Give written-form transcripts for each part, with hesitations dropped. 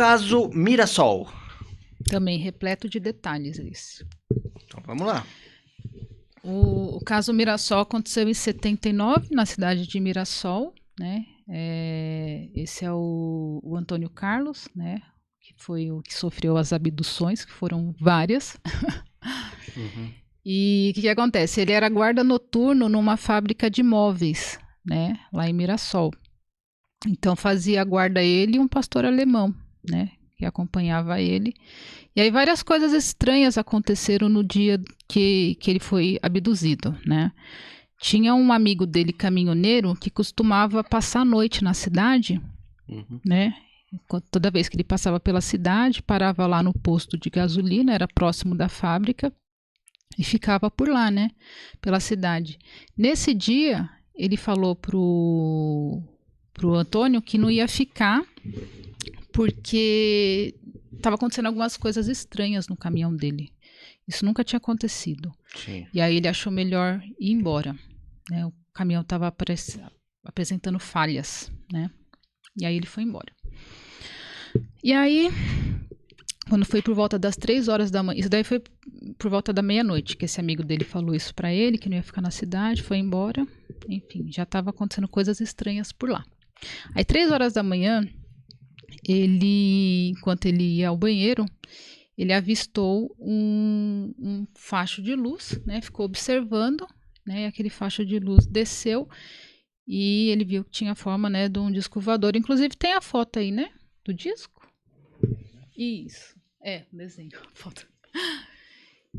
Caso Mirassol. Também repleto de detalhes esse. Então vamos lá. O caso Mirassol aconteceu em 79, na cidade de Mirassol, né? Esse é o Antônio Carlos, né? Que foi o que sofreu as abduções, que foram várias. Uhum. E o que acontece? Ele era guarda noturno numa fábrica de móveis, né? Lá em Mirassol. Então fazia guarda ele e um pastor alemão, né? Que acompanhava ele. E aí várias coisas estranhas aconteceram no dia que ele foi abduzido, né? Tinha um amigo dele, caminhoneiro, que costumava passar a noite na cidade, né? Toda vez que ele passava pela cidade, parava lá no posto de gasolina, era próximo da fábrica, e ficava por lá, né? Pela cidade. Nesse dia, ele falou pro Antônio que não ia ficar, porque estava acontecendo algumas coisas estranhas no caminhão dele. Isso nunca tinha acontecido. Sim. E aí ele achou melhor ir embora, né? O caminhão estava apresentando falhas, né? E aí ele foi embora. E aí, quando foi por volta das 3 horas da manhã, isso daí foi por volta da meia-noite, que esse amigo dele falou isso pra ele, que não ia ficar na cidade, foi embora. Enfim, já estava acontecendo coisas estranhas por lá. Aí 3 horas da manhã, enquanto ele ia ao banheiro, ele avistou um facho de luz, né? Ficou observando, né? E aquele facho de luz desceu e ele viu que tinha a forma, né, de um disco voador. Inclusive tem a foto aí, né? Do disco. Isso. O desenho, a foto.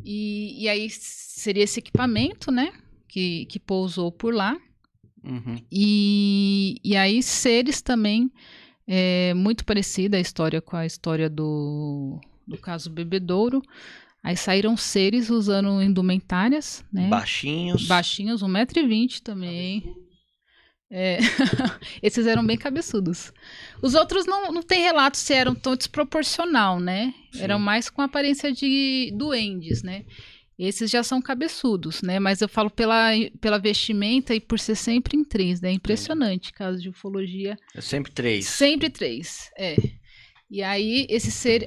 E aí seria esse equipamento, né? Que pousou por lá. Uhum. E aí seres também, muito parecida a história com a história do caso Bebedouro. Aí saíram seres usando indumentárias, né? Baixinhos. 1,20 m também. Esses eram bem cabeçudos. Os outros não tem relato se eram tão desproporcional, né? Sim. Eram mais com aparência de duendes, né? Esses já são cabeçudos, né? Mas eu falo pela vestimenta e por ser sempre em 3, né? Impressionante, caso de ufologia. É sempre 3. Sempre 3, E aí,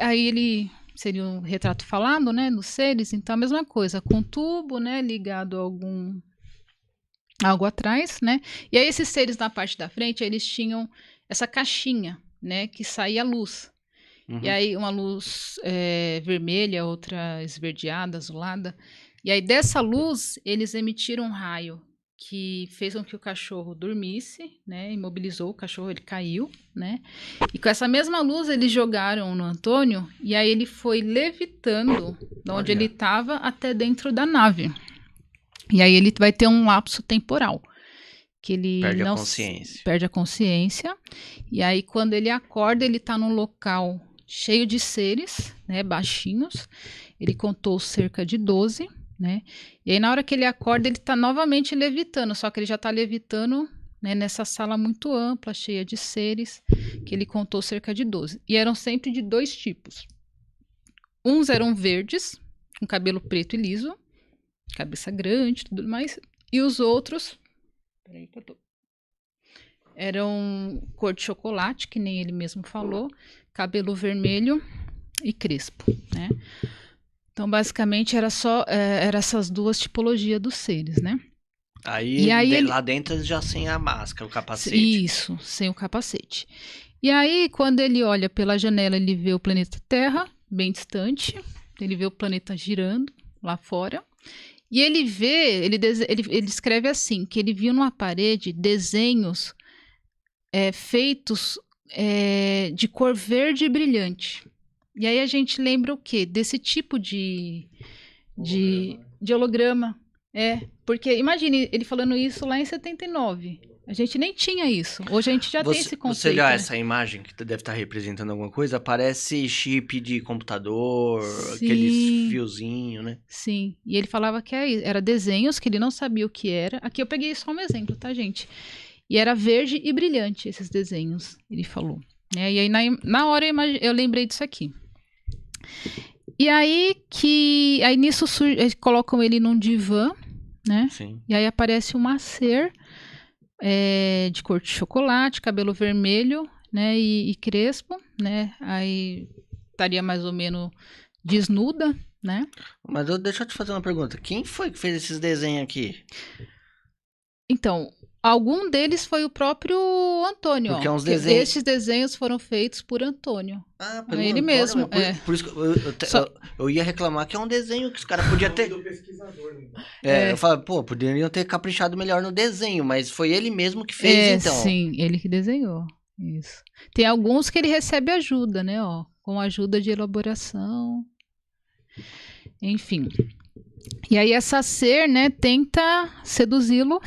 aí ele seria um retrato falado, né? Dos seres, então a mesma coisa, com tubo, né? Ligado a algo atrás, né? E aí esses seres na parte da frente, eles tinham essa caixinha, né? Que saía luz. Uhum. E aí uma luz vermelha, outra esverdeada, azulada. E aí dessa luz, eles emitiram um raio que fez com que o cachorro dormisse, né? Imobilizou o cachorro, ele caiu, né? E com essa mesma luz, eles jogaram no Antônio e aí ele foi levitando de onde ele estava até dentro da nave. E aí ele vai ter um lapso temporal. Que ele perde a consciência. E aí quando ele acorda, ele está num local cheio de seres, né, baixinhos. Ele contou cerca de 12, né? E aí na hora que ele acorda, ele está novamente levitando, só que ele já está levitando, né, nessa sala muito ampla, cheia de seres, que ele contou cerca de 12. E eram sempre de 2 tipos. Uns eram verdes, com cabelo preto e liso, cabeça grande, tudo mais. E os outros eram cor de chocolate, que nem ele mesmo falou, cabelo vermelho e crespo, né? Então, basicamente, era essas 2 tipologias dos seres, né? Aí lá dentro já sem a máscara, o capacete. Isso, sem o capacete. E aí, quando ele olha pela janela, ele vê o planeta Terra, bem distante. Ele vê o planeta girando lá fora. E ele escreve assim, que ele viu numa parede desenhos feitos de cor verde e brilhante. E aí a gente lembra o quê? Desse tipo de holograma. Porque imagine ele falando isso lá em 79. A gente nem tinha isso. Hoje a gente já tem esse conceito. Você olhar essa imagem, que deve estar representando alguma coisa, parece chip de computador, Sim. Aqueles fiozinhos, né? Sim, e ele falava que era desenhos que ele não sabia o que era. Aqui eu peguei só um exemplo, tá, gente? E era verde e brilhante esses desenhos, ele falou. E aí na hora eu lembrei disso aqui. E aí nisso colocam ele num divã, né? Sim. E aí aparece uma ser de cor de chocolate, cabelo vermelho, né, e crespo, né, aí estaria mais ou menos desnuda, né. Mas deixa eu te fazer uma pergunta. Quem foi que fez esses desenhos aqui? Então, algum deles foi o próprio Antônio, Porque ó, é uns que desenhos... estes desenhos foram feitos por Antônio. Ah, pelo Ele Antônio, mesmo, mas por isso que Só- eu ia reclamar que é um desenho que os caras podiam ter... Do pesquisador, né? Eu falava, pô, poderiam ter caprichado melhor no desenho, mas foi ele mesmo que fez, então. Sim, ele que desenhou. Isso. Tem alguns que ele recebe ajuda, né, ó, com ajuda de elaboração. Enfim. E aí essa ser, né, tenta seduzi-lo.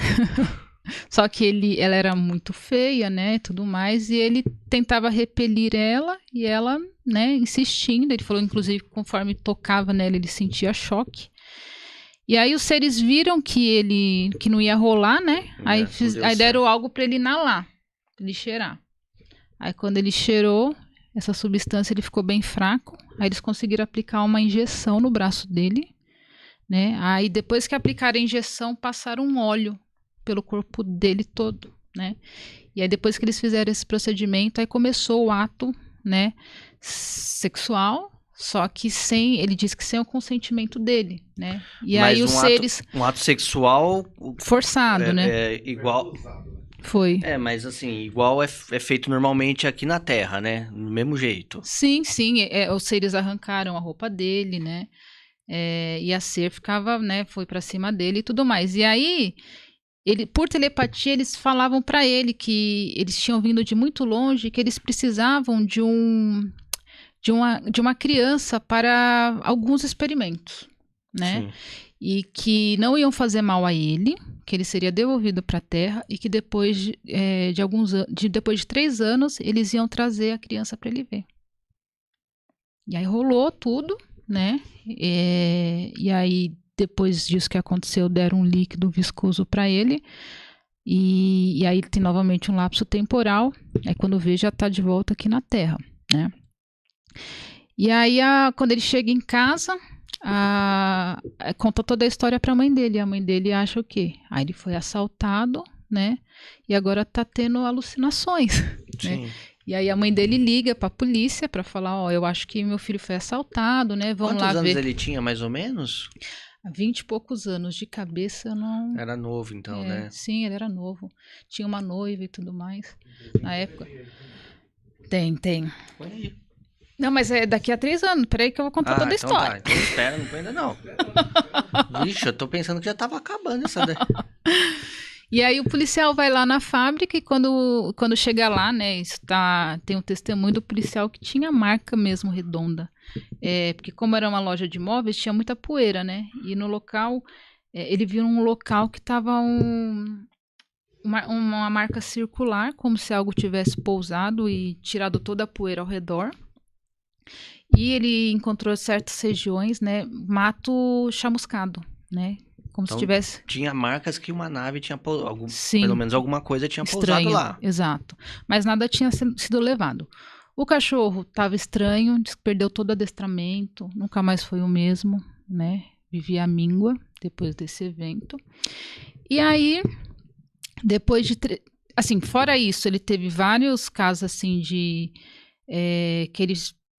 Só que ela era muito feia, né, tudo mais, e ele tentava repelir ela, e ela, né, insistindo. Ele falou, inclusive, conforme tocava nela, ele sentia choque. E aí os seres viram que não ia rolar, né? Aí deram algo para ele inalar, pra ele cheirar. Aí quando ele cheirou essa substância, ele ficou bem fraco. Aí eles conseguiram aplicar uma injeção no braço dele, né? Aí depois que aplicaram a injeção, passaram um óleo pelo corpo dele todo, né? E aí depois que eles fizeram esse procedimento, aí começou o ato, né, sexual. Só que ele disse que sem o consentimento dele, né? E mas aí os seres... um ato sexual... Forçado, né? É igual... Foi. Mas assim, igual é feito normalmente aqui na Terra, né? Do mesmo jeito. Sim. Os seres arrancaram a roupa dele, né? E a ser ficava, né? Foi pra cima dele e tudo mais. E aí, por telepatia, eles falavam pra ele que eles tinham vindo de muito longe, que eles precisavam de uma criança para alguns experimentos, né? Sim. E que não iam fazer mal a ele, que ele seria devolvido para a Terra e que depois depois de 3 anos eles iam trazer a criança para ele ver. E aí rolou tudo, né? E aí depois disso que aconteceu, deram um líquido viscoso para ele. E aí tem novamente um lapso temporal. Aí quando vê, já está de volta aqui na Terra, né? E aí, quando ele chega em casa, conta toda a história para a mãe dele. A mãe dele acha o quê? Aí ele foi assaltado, né? E agora tá tendo alucinações, né? E aí a mãe dele liga para a polícia para falar, ó, eu acho que meu filho foi assaltado, né? Vamos lá ver. Quantos anos ele tinha, mais ou menos? 20 e poucos anos. De cabeça, eu não... Era novo, então, né? Sim, ele era novo. Tinha uma noiva e tudo mais. Na época. Tem. Põe aí. Não, mas é daqui a 3 anos. Peraí que eu vou contar toda a história. Então espera, não põe ainda não. Vixe, eu tô pensando que já tava acabando essa daí. E aí o policial vai lá na fábrica e quando chega lá, né, tem um testemunho do policial que tinha marca mesmo redonda. Porque como era uma loja de móveis, tinha muita poeira, né? E no local, ele viu um local que tava uma marca circular, como se algo tivesse pousado e tirado toda a poeira ao redor. E ele encontrou certas regiões, né, mato chamuscado, né? Como então, se tivesse... Tinha marcas que uma nave tinha pousado. Sim, pelo menos alguma coisa tinha estranho, pousado lá. Exato. Mas nada tinha sido levado. O cachorro estava estranho, perdeu todo o adestramento, nunca mais foi o mesmo, né? Vivia à míngua depois desse evento. E aí, depois de... Assim, fora isso, ele teve vários casos, assim, de... que ele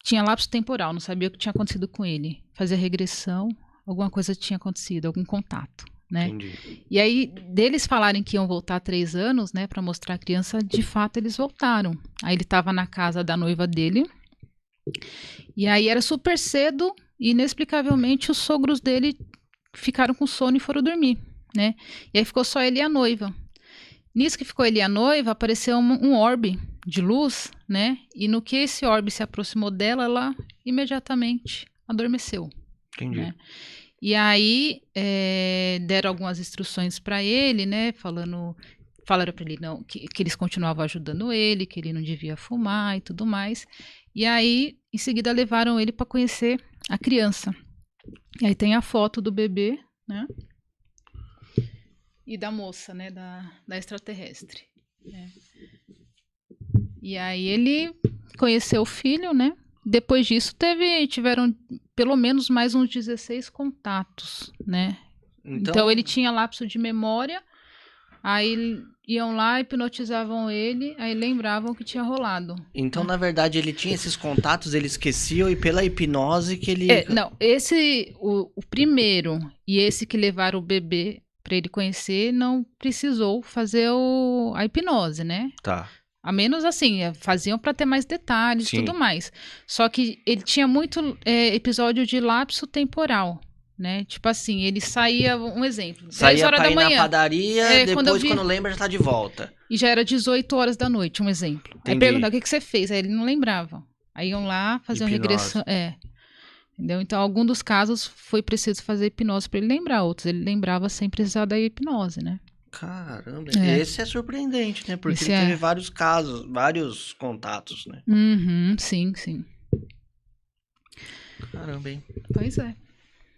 tinha lapso temporal, não sabia o que tinha acontecido com ele. Fazia regressão, alguma coisa tinha acontecido, algum contato, né? Entendi. E aí, deles falarem que iam voltar 3 anos, né, para mostrar a criança, de fato eles voltaram. Aí ele estava na casa da noiva dele, e aí era super cedo, e inexplicavelmente os sogros dele ficaram com sono e foram dormir, né? E aí ficou só ele e a noiva. Nisso que ficou ele e a noiva, apareceu um orbe de luz, né? E no que esse orbe se aproximou dela, ela imediatamente adormeceu. Entendi. Né? E aí deram algumas instruções para ele, né? Falaram para ele não, que eles continuavam ajudando ele, que ele não devia fumar e tudo mais. E aí, em seguida, levaram ele para conhecer a criança. E aí tem a foto do bebê, né? E da moça, né? Da extraterrestre. Né? E aí ele conheceu o filho, né? Depois disso, tiveram pelo menos mais uns 16 contatos, né? Então ele tinha lapso de memória, aí iam lá, hipnotizavam ele, aí lembravam que tinha rolado. Então, na verdade, ele tinha esses contatos, ele esquecia e pela hipnose que ele... Não, o primeiro e esse que levaram o bebê para ele conhecer, não precisou fazer a hipnose, né? Tá. A menos assim, faziam para ter mais detalhes e tudo mais. Só que ele tinha muito episódio de lapso temporal, né? Tipo assim, ele saía, um exemplo, 10 Saía horas pra da ir manhã. na padaria, depois quando lembra já tá de volta. E já era 18 horas da noite, um exemplo. Entendi. Aí perguntava, o que você fez? Aí ele não lembrava. Aí iam lá, faziam regressão. Entendeu? Então, algum dos casos foi preciso fazer hipnose para ele lembrar. Outros ele lembrava sem precisar da hipnose, né? Caramba, esse é surpreendente, né? Porque ele teve vários casos, vários contatos, né? Sim, sim. Caramba, hein? Pois é.